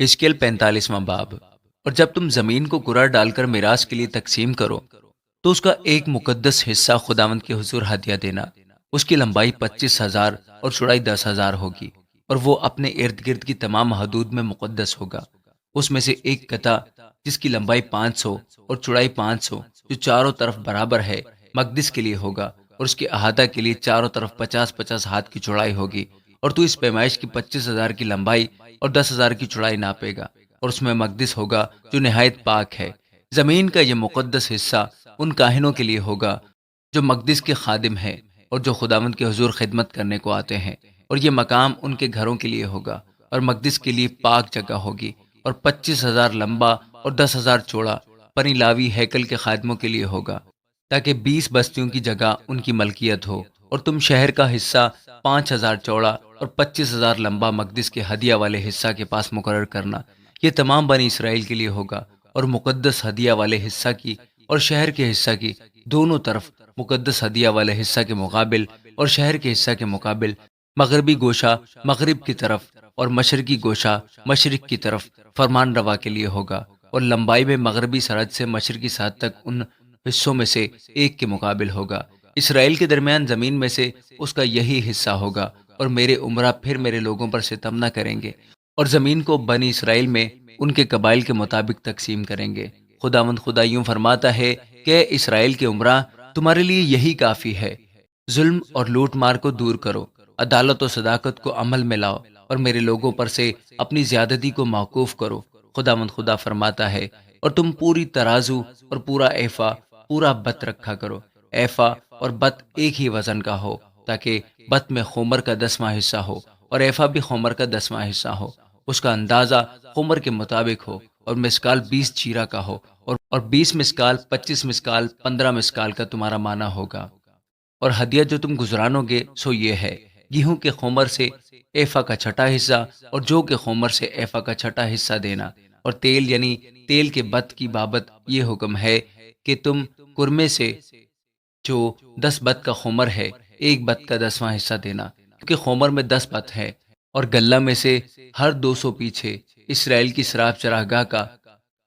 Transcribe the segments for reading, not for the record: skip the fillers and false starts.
حزقیل 45واں باب۔ اور جب تم زمین کو کرہ ڈال کر میراث کے لیے تقسیم کرو تو اس کا ایک مقدس حصہ خداوند کے حضور ہدیہ دینا۔ اس کی لمبائی 25,000 اور چوڑائی 10,000 ہوگی، اور وہ اپنے ارد گرد کی تمام حدود میں مقدس ہوگا۔ اس میں سے ایک قطع جس کی لمبائی 500 اور چوڑائی 500، جو چاروں طرف برابر ہے، مقدس کے لیے ہوگا، اور اس کے احاطہ کے لیے چاروں طرف 50-50 ہاتھ کی چوڑائی ہوگی۔ اور تو اس پیمائش کی 25,000 کی لمبائی اور 10,000 کی چوڑائی ناپے گا، اور اس میں مقدس ہوگا جو نہایت پاک ہے۔ زمین کا یہ مقدس حصہ ان کاہنوں کے لیے ہوگا جو مقدس کے خادم ہیں اور جو خداوند کے حضور خدمت کرنے کو آتے ہیں، اور یہ مقام ان کے گھروں کے لیے ہوگا اور مقدس کے لیے پاک جگہ ہوگی، اور 25,000 لمبا اور 10,000 چوڑا بنی لاوی ہیکل کے خادموں کے لیے ہوگا، تاکہ 20 بستیوں کی جگہ ان کی ملکیت ہو۔ اور تم شہر کا حصہ 5,000 چوڑا اور 25,000 لمبا مقدس کے ہدیہ والے حصہ کے پاس مقرر کرنا۔ یہ تمام بنی اسرائیل کے لیے ہوگا، اور مقدس ہدیہ والے حصہ کی اور شہر کے حصہ کی دونوں طرف مقدس ہدیہ والے حصہ کے مقابل اور شہر کے حصہ کے مقابل مغربی گوشہ مغرب کی طرف اور مشرقی گوشہ مشرق کی طرف فرمان روا کے لیے ہوگا، اور لمبائی میں مغربی سرحد سے مشرقی سرحد تک ان حصوں میں سے ایک کے مقابل ہوگا۔ اسرائیل کے درمیان زمین میں سے اس کا یہی حصہ ہوگا، اور میرے عمرہ پھر میرے لوگوں پر ستم نہ کریں گے، اور زمین کو بنی اسرائیل میں ان کے قبائل کے مطابق تقسیم کریں گے۔ خداوند خدا یوں فرماتا ہے کہ اسرائیل کے عمرہ، تمہارے لیے یہی کافی ہے۔ ظلم اور لوٹ مار کو دور کرو، عدالت و صداقت کو عمل میں لاؤ، اور میرے لوگوں پر سے اپنی زیادتی کو موقوف کرو۔ خداوند خدا فرماتا ہے، اور تم پوری ترازو اور پورا ایفا، پورا بت رکھا کرو۔ ایفا اور بت ایک ہی وزن کا ہو، تاکہ بت میں خمر کا 10واں حصہ ہو اور ایفا بھی خمر کا 10واں حصہ ہو۔ اس کا اندازہ خمر کے مطابق ہو، اور مسکال 20 چیرا کا ہو، اور 20 مسکال، 25 مسکال، 15 مسکال کا تمہارا معنی ہوگا۔ اور ہدیہ جو تم گزرانو گے سو یہ ہے: گیہوں کے خمر سے ایفا کا چھٹا حصہ، اور جو کے خمر سے ایفا کا چھٹا حصہ دینا۔ اور تیل یعنی تیل کے بت کی بابت یہ حکم ہے کہ تم قرمے سے جو 10 بت کا خمر ہے، ایک بت کا 10واں حصہ دینا، کیونکہ خمر میں 10 بت ہے۔ اور غلہ میں سے ہر 200 پیچھے اسرائیل کی سراب چراگاہ کا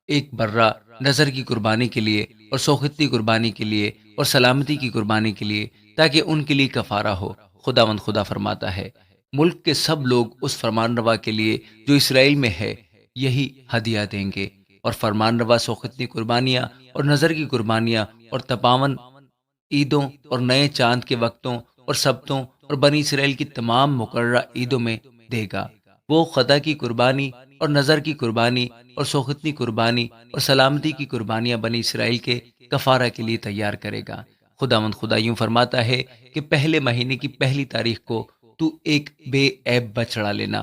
ایک برہ نظر کی قربانی کے لیے، اور سوختی قربانی کے لیے، اور سلامتی کی قربانی کے لیے، تاکہ ان کے لیے کفارہ ہو۔ خداوند خدا فرماتا ہے، ملک کے سب لوگ اس فرمان روا کے لیے جو اسرائیل میں ہے یہی ہدیہ دیں گے۔ اور فرمان روا سوختی قربانیاں اور نظر کی قربانیاں اور تپاون عیدوں اور نئے چاند کے وقتوں اور سبتوں اور بنی اسرائیل کی تمام مقررہ عیدوں میں دے گا۔ وہ خطا کی قربانی اور نظر کی قربانی اور سوختنی قربانی اور سلامتی کی قربانیاں بنی اسرائیل کے کفارہ کے لیے تیار کرے گا۔ خداوند خدا یوں فرماتا ہے کہ پہلے مہینے کی پہلی تاریخ کو تو ایک بے عیب بچڑا لینا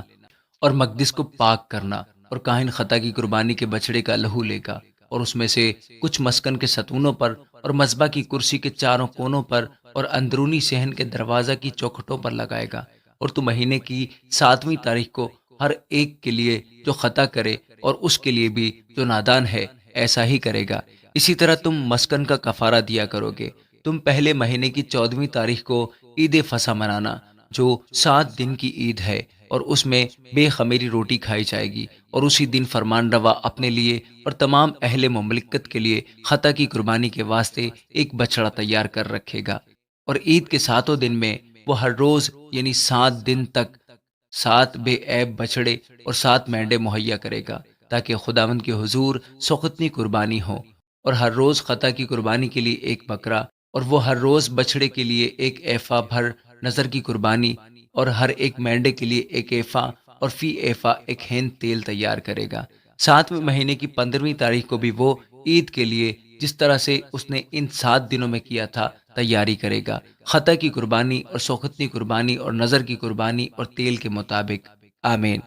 اور مقدس کو پاک کرنا، اور کاہن خطا کی قربانی کے بچڑے کا لہو لے گا، اور اس میں سے کچھ مسکن کے ستونوں پر اور مذبح کی کرسی کے چاروں کونوں پر اور اندرونی صحن کے دروازہ کی چوکھٹوں پر لگائے گا۔ اور تو مہینے کی 7ویں تاریخ کو ہر ایک کے لیے جو خطا کرے اور اس کے لیے بھی جو نادان ہے ایسا ہی کرے گا۔ اسی طرح تم مسکن کا کفارہ دیا کرو گے۔ تم پہلے مہینے کی 14ویں تاریخ کو عید فصح منانا، جو 7 دن کی عید ہے، اور اس میں بے خمیری روٹی کھائی جائے گی۔ اور اسی دن فرمان روا اپنے لیے اور تمام اہل مملکت کے لیے خطا کی قربانی کے واسطے ایک بچڑا تیار کر رکھے گا۔ اور عید کے 7 دن میں وہ ہر روز یعنی 7 دن تک 7 بے عیب بچڑے اور 7 مینڈے مہیا کرے گا، تاکہ خداوند کے حضور سوختنی قربانی ہو۔ اور ہر روز خطا کی قربانی کے لیے ایک بکرا، اور وہ ہر روز بچڑے کے لیے ایک ایفا بھر نظر کی قربانی، اور ہر ایک مینڈے کے لیے ایک ایفا، اور فی ایفا ایک ہین تیل تیار کرے گا۔ 7ویں مہینے کی 15ویں تاریخ کو بھی وہ عید کے لیے جس طرح سے اس نے ان 7 دنوں میں کیا تھا تیاری کرے گا، خطا کی قربانی اور سوختنی قربانی اور نظر کی قربانی اور تیل کے مطابق۔ آمین۔